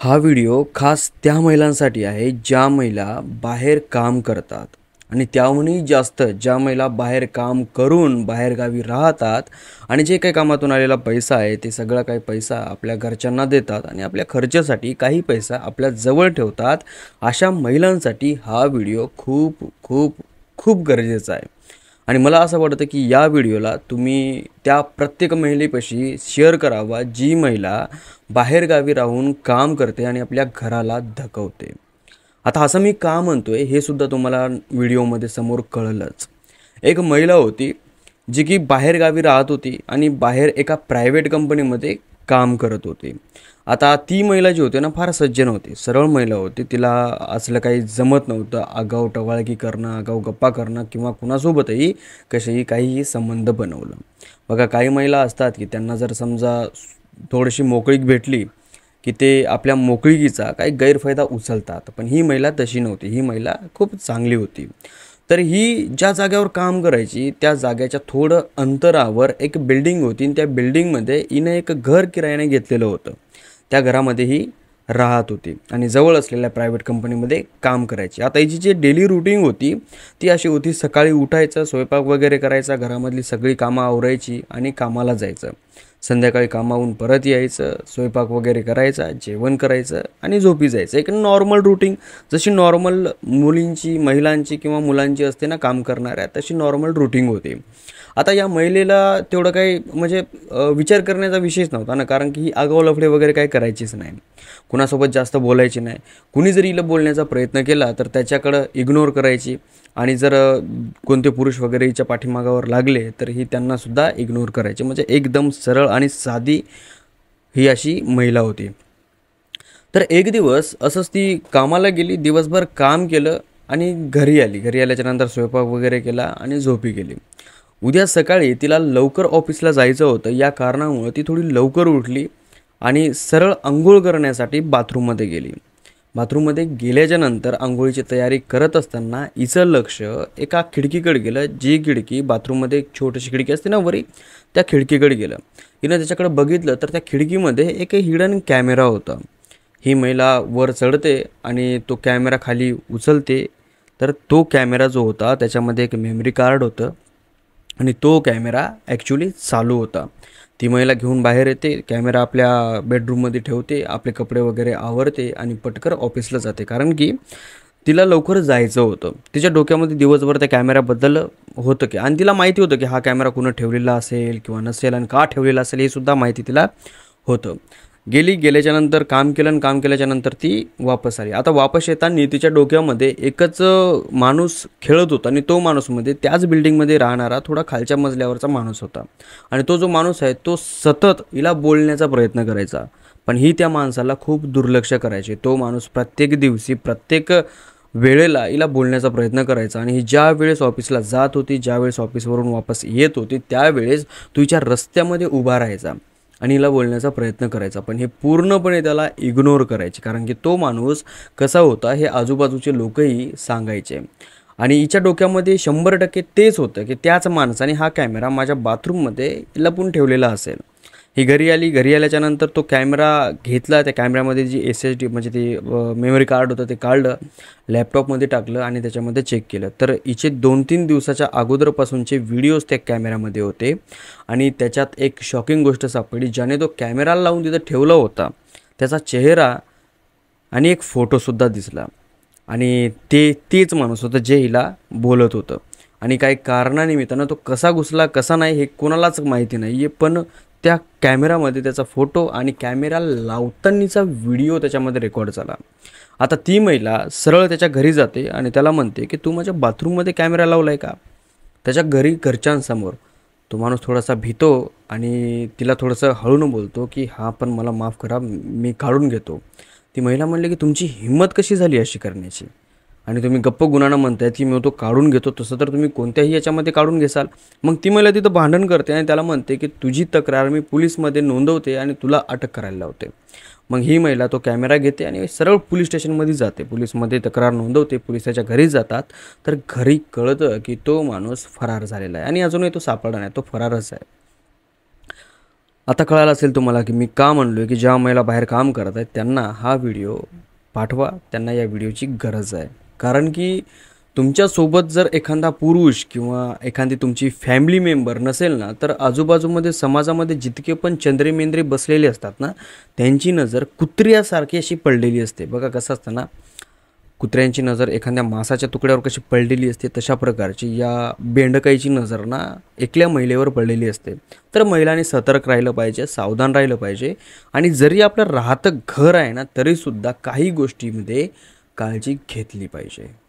हा व्हिडिओ खास त्या महिलांसाठी आहे ज्या महिला बाहेर काम करतात आणि त्याहूनही जास्त ज्या महिला बाहेर काम करून बाहेरगावी राहतात आणि जे काही कामातून आलेला पैसा आहे ते सगळा काही पैसा आपल्या घरच्यांना देतात आणि आपल्या खर्चासाठी काही पैसा आपल्या जवळ ठेवतात. अशा महिलांसाठी हा व्हिडिओ खूप खूप खूप गरजेचा आहे. आणि मला असं वाटतं की या व्हिडिओला तुम्ही त्या प्रत्येक महिलेपाशी शेअर करावा जी महिला बाहेरगावी राहून काम करते आणि आपल्या घराला धकवते. आता असं मी का म्हणतोय हे सुद्धा तुम्हाला व्हिडिओमध्ये समोर कळलंच. एक महिला होती जी की बाहेरगावी राहत होती आणि बाहेर एका प्रायव्हेट कंपनीमध्ये काम करत होती. आता ती महिला जी होती ना फार सज्जन होती, सरळ महिला होती. तिला असलं काही जमत नव्हतं, आगाऊ टवाळकी करणं, आगाऊ गप्पा करणं किंवा कुणासोबतही कशाही काहीही संबंध बनवलं. बघा काही महिला असतात की त्यांना जर समजा थोडीशी मोकळीक भेटली की ते आपल्या मोकळीकीचा काही गैरफायदा उचलतात. पण ही महिला तशी नव्हती. ही महिला खूप चांगली होती. तर ही ज्या जागेवर काम करायची त्या जागेच्या थोडं अंतरावर एक बिल्डिंग होती आणि त्या बिल्डिंगमध्ये हिनं एक घर किरायाने घेतलेलं होतं. त्या घरामध्ये ही राहत होती आणि जवळ असलेल्या प्रायव्हेट कंपनीमध्ये काम करायची. आता हिची जी डेली रुटीन होती ती अशी होती, सकाळी उठायचं, स्वयंपाक वगैरे करायचा, घरामधली सगळी कामं आवरायची आणि कामाला जायचं. संध्याकाळी कामावून परत यायचं, स्वयंपाक वगैरे करायचा, जेवण करायचं आणि झोपी जायचं. एक नॉर्मल रुटीन, जशी नॉर्मल मुलींची, महिलांची किंवा मुलांची असते ना काम करणाऱ्या, तशी नॉर्मल रुटीन होती. आता या महिलेला तेवढं काही म्हणजे विचार करण्याचा विषयच नव्हता ना, कारण की ही आगाऊ लफडे वगैरे काही करायचीच नाही, कुणासोबत जास्त बोलायची नाही. कुणी जरी हिला बोलण्याचा प्रयत्न केला तर त्याच्याकडं इग्नोर करायची आणि जर कोणते पुरुष वगैरे हिच्या पाठीमागावर लागले तर ही त्यांनासुद्धा इग्नोर करायची. म्हणजे एकदम सरळ आणि साधी ही अशी महिला होती. तर एक दिवस असंच ती कामाला गेली, दिवसभर काम केलं आणि घरी आली. घरी आल्याच्यानंतर स्वयंपाक वगैरे केला आणि झोपी गेली. उद्या सकाळी तिला लवकर ऑफिसला जायचं होतं, या कारणामुळं ती थोडी लवकर उठली आणि सरळ अंघोळ करण्यासाठी बाथरूममध्ये गेली. बाथरूममध्ये गेल्याच्या नंतर आंघोळीची तयारी करत असताना हिचं लक्ष एका खिडकीकडे गेलं. जी खिडकी बाथरूममध्ये एक छोटीशी खिडकी असते ना वरी, त्या खिडकीकडे गेलं. हिनं त्याच्याकडे बघितलं तर त्या खिडकीमध्ये एक हिडन कॅमेरा होता. ही महिला वर चढते आणि तो कॅमेरा खाली उचलते. तर तो कॅमेरा जो होता त्याच्यामध्ये एक मेमरी कार्ड होतं आणि तो कॅमेरा ॲक्च्युली चालू होता. ती महिला घेऊन बाहेर येते, कॅमेरा आपल्या बेडरूममध्ये ठेवते, आपले कपडे वगैरे आवरते आणि पटकन ऑफिसला जाते. कारण की तिला लवकर जायचं होतं. तिच्या डोक्यामध्ये दिवसभर त्या कॅमेऱ्याबद्दल होतं की, आणि तिला माहिती होतं की हा कॅमेरा कुणं ठेवलेला असेल किंवा नसेल आणि का ठेवलेला असेल हे सुद्धा माहिती तिला होतं. गेल्याच्यानंतर काम केलं आणि काम केल्याच्यानंतर ती वापस आली. आता वापस येताना तिच्या डोक्यामध्ये एकच माणूस खेळत होता आणि तो माणूसमध्ये त्याच बिल्डिंगमध्ये राहणारा थोडा खालच्या मजल्यावरचा माणूस होता. आणि तो जो माणूस आहे तो सतत हिला बोलण्याचा प्रयत्न करायचा, पण ही त्या माणसाला खूप दुर्लक्ष करायची. तो माणूस प्रत्येक दिवशी प्रत्येक वेळेला हिला बोलण्याचा प्रयत्न करायचा आणि ही ज्या वेळेस ऑफिसला जात होती, ज्यावेळेस ऑफिसवरून वापस येत होती त्यावेळेस तो हिच्या रस्त्यामध्ये उभा राहायचा आणि हिला बोलण्याचा प्रयत्न करायचा. पण हे पूर्णपणे त्याला इग्नोर करायचे, कारण की तो माणूस कसा होता हे आजूबाजूचे लोकही सांगायचे. आणि हिच्या डोक्यामध्ये 100% तेच होतं की त्याच माणसाने हा कॅमेरा माझ्या बाथरूममध्ये लपून ठेवलेला असेल. ही घरी आली. घरी आल्याच्यानंतर तो कॅमेरा घेतला, त्या कॅमेऱ्यामध्ये जी SSD म्हणजे ते मेमरी कार्ड होतं ते काढलं, लॅपटॉपमध्ये टाकलं आणि त्याच्यामध्ये चेक केलं. तर हिचे 2-3 दिवसाच्या अगोदरपासूनचे व्हिडिओज त्या कॅमेऱ्यामध्ये होते आणि त्याच्यात एक शॉकिंग गोष्ट सापडली. ज्याने तो कॅमेरा लावून तिथं ठेवला होता त्याचा चेहरा आणि एक फोटोसुद्धा दिसला आणि तेच माणूस होतं जे हिला बोलत होतं. आणि काही कारणानिमित्तानं तो कसा घुसला कसा नाही हे कोणालाच माहिती नाही आहे, पण त्या कॅमेरामध्ये त्याचा फोटो आणि कॅमेरा लावतानीचा व्हिडिओ त्याच्यामध्ये रेकॉर्ड झाला. आता ती महिला सरळ त्याच्या घरी जाते आणि त्याला म्हणते की तू माझ्या बाथरूममध्ये कॅमेरा लावला आहे का. त्याच्या घरच्यांसमोर तो माणूस थोडासा भीतो आणि तिला थोडंसं हळून बोलतो की हा पण मला माफ करा, मी काढून घेतो. ती महिला म्हणली की तुमची हिंमत कशी झाली अशी करण्याची, आणि तुम्ही गप्प गुणानं म्हणताय की मी तो काढून घेतो, तसं तर तुम्ही कोणत्याही याच्यामध्ये काढून घेसाल. मग ती महिला तिथं भांडण करते आणि त्याला म्हणते की तुझी तक्रार मी पोलीसमध्ये नोंदवते आणि तुला अटक करायला लावते. मग ही महिला तो कॅमेरा घेते आणि सरळ पोलीस स्टेशनमध्ये जाते, पोलीसमध्ये तक्रार नोंदवते. पोलीस त्याच्या घरी जातात तर घरी कळतं की तो माणूस फरार झालेला आहे आणि अजूनही तो सापडला नाही, तो फरारच आहे. आता कळालं असेल तुम्हाला की मी का म्हणलो की ज्या महिला बाहेर काम करत आहेत त्यांना हा व्हिडिओ पाठवा, त्यांना या व्हिडिओची गरज आहे. कारण की तुमच्यासोबत जर एखादा पुरुष किंवा एखादी तुमची फॅमिली मेंबर नसेल ना, तर आजूबाजूमध्ये समाजामध्ये जितके पण चंद्रेमेंद्रे बसलेले असतात ना, त्यांची नजर कुत्र्यासारखी अशी पडलेली असते. बघा कसं असतं ना, कुत्र्यांची नजर एखाद्या मांसाच्या तुकड्यावर कशी पडलेली असते, तशा प्रकारची या बेंडकाईची नजर ना एकल्या महिलेवर पडलेली असते. तर महिलांनी सतर्क राहिलं पाहिजे, सावधान राहिलं पाहिजे. आणि जरी आपलं राहतं घर आहे ना, तरीसुद्धा काही गोष्टीमध्ये काळजी घेतली पाहिजे.